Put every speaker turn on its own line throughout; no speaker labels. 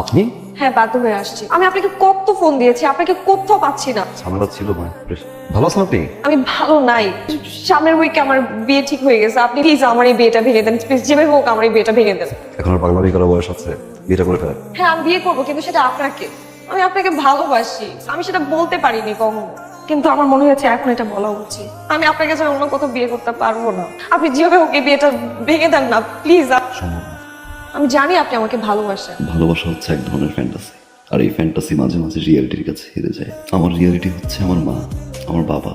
আপনি?
হ্যাঁ, বাধ্য হয়ে আসছি। আমি আপনাকে কত ফোন দিয়েছি, আপনাকে কোথাও পাচ্ছি না।
ঝামেলা ছিল ভাই। ভালো আছেন আপনি?
আমি ভালো নাই। সামনের উইকে আমার বিয়ে ঠিক হয়ে গেছে। আপনি প্লিজ আমার এই বিয়েটা ভেঙে দেন, প্লিজ যেভাবে হোক আমার এই বিয়েটা ভেঙে দেন।
এখন আর পাগলামি করার বয়স আছে? বিয়েটা করে ফেলেন।
হ্যাঁ, আমি বিয়ে করবো, কিন্তু সেটা আপনাকে। আমি আপনাকে ভালোবাসি, আমি সেটা বলতে পারিনি কখনো, কিন্তু আমার মনে হয়েছে এখন এটা বলা উচিত। আমি আপনাকে ছাড়া অন্য কোথাও বিয়ে করতে পারবো না। আপনি যেভাবে হোক এই বিয়েটা ভেঙে দেন না প্লিজ।
সম্ভব না।
আমি জানি আপনি আমাকে ভালোবাসেন।
ভালোবাসা হচ্ছে এক ধরনের ফ্যান্টাসি, আর এই ফ্যান্টাসি মাঝে মাঝে রিয়েলিটির কাছে হেরে যায়। আমার রিয়েলিটি হচ্ছে আমার মা, আমার বাবা,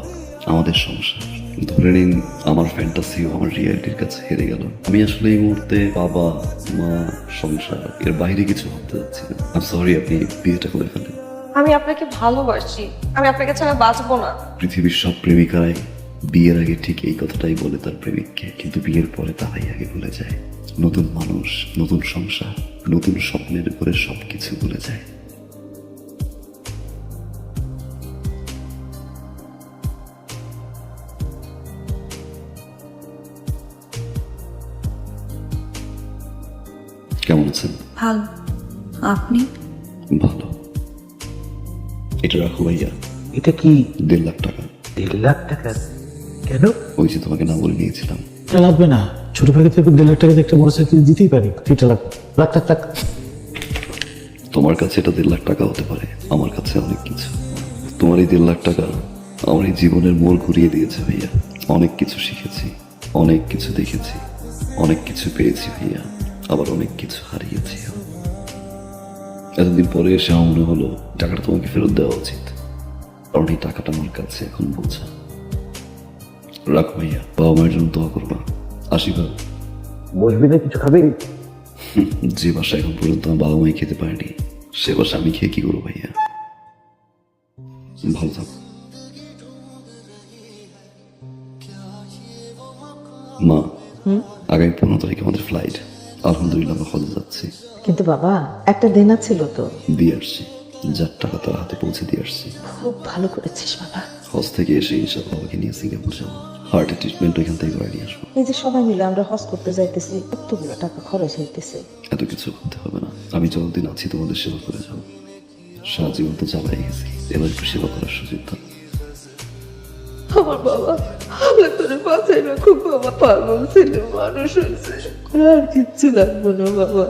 আমাদের সংসার। ধরে নিন আমার ফ্যান্টাসিও আমার রিয়েলিটির কাছে হেরে গেল। আমি আসলে এই মুহূর্তে বাবা, মা, সংসার এর বাইরে কিছু ভাবতে যাচ্ছি না। আই সরি, আপনি বিয়েটা করে ফেলেন।
আমি আপনাকে ভালোবাসি, আমি আপনাকে ছাড়া বাঁচবো না।
পৃথিবীর সব প্রেমিকারাই বিয়ের আগে ঠিক এই কথাটাই বলে তার প্রেমিককে, কিন্তু বিয়ের পরে তারাই আগে ভুলে যায়। নতুন মানুষ, নতুন সংসার, নতুন স্বপ্নের উপরে সবকিছু ভুলে যায়। কেমন আছেন?
ভালো। আপনি?
ভালো। এটা রাখো ভাইয়া।
এটা কি?
1.5 লাখ টাকা।
1.5 লাখ টাকা? কেন?
ওই যে তোমাকে না বলে নিয়েছিলাম।
এটা লাগবে না, ছোট ভাগে থেকে 1.5 লাখ টাকা দিয়ে একটা মোটরসাইকেল দিতেই পারি। এটা লাগবে। লাখ লাখ টাকা।
তোমার কাছে এটা 1.5 লাখ টাকা হতে পারে, আমার কাছে অনেক কিছু। তোমার এই 1.5 লাখ টাকা আমার এই জীবনের মোড় ঘুরিয়ে দিয়েছে ভাইয়া। অনেক কিছু শিখেছি, অনেক কিছু দেখেছি, অনেক কিছু পেয়েছি ভাইয়া, আবার অনেক কিছু হারিয়েছি। এতদিন পরে এসে আমার মনে হলো টাকাটা তোমাকে ফেরত দেওয়া উচিত, কারণ এই টাকাটা আমার কাছে এখন বোঝা। রাখো ভাইয়া, বাবা মায়ের জন্য দোয়া করবা, আশীর্বাদ।
বসবি না, কিছু খাবি?
যে বাসা এখন পর্যন্ত আমার বাবা মাই খেতে পারেনি, সে বাসা আমি খেয়ে কি করবো ভাইয়া? ভালো থাকো। মা, আগামী 15 তারিখে আমাদের ফ্লাইট। আলহামদুলিল্লাহ আমরা হজে যাচ্ছি।
কিন্তু বাবা, একটা দেনা ছিল তো।
দিয়ে আসছি, যার টাকা তার হাতে পৌঁছে দিয়ে আসছি।
খুব ভালো করেছিস বাবা।
হজ থেকে এসে ইনশাআল্লাহ বাবাকে নিয়ে সিঙ্গাপুর যাবো। হার্টের ট্রিটমেন্ট এখান থেকে করে নিয়ে আসবো।
এই যে সবাই মিলে আমরা হজ করতে যাইতেছি, কতগুলো টাকা খরচ হইতেছে।
এত কিছু করতে হবে না, আমি যতদিন আছি তোমাদের সেবা করে যাবো। সারা জীবন তো চালাই গেছি, এবার একটু সেবা করার সুযোগ দাও।
আমার বাবা আমরা তোর বাঁচাই রাখুক বাবা, পাগল ছিল, মানুষ হয়েছে, আর কিচ্ছু লাগবে না বাবা।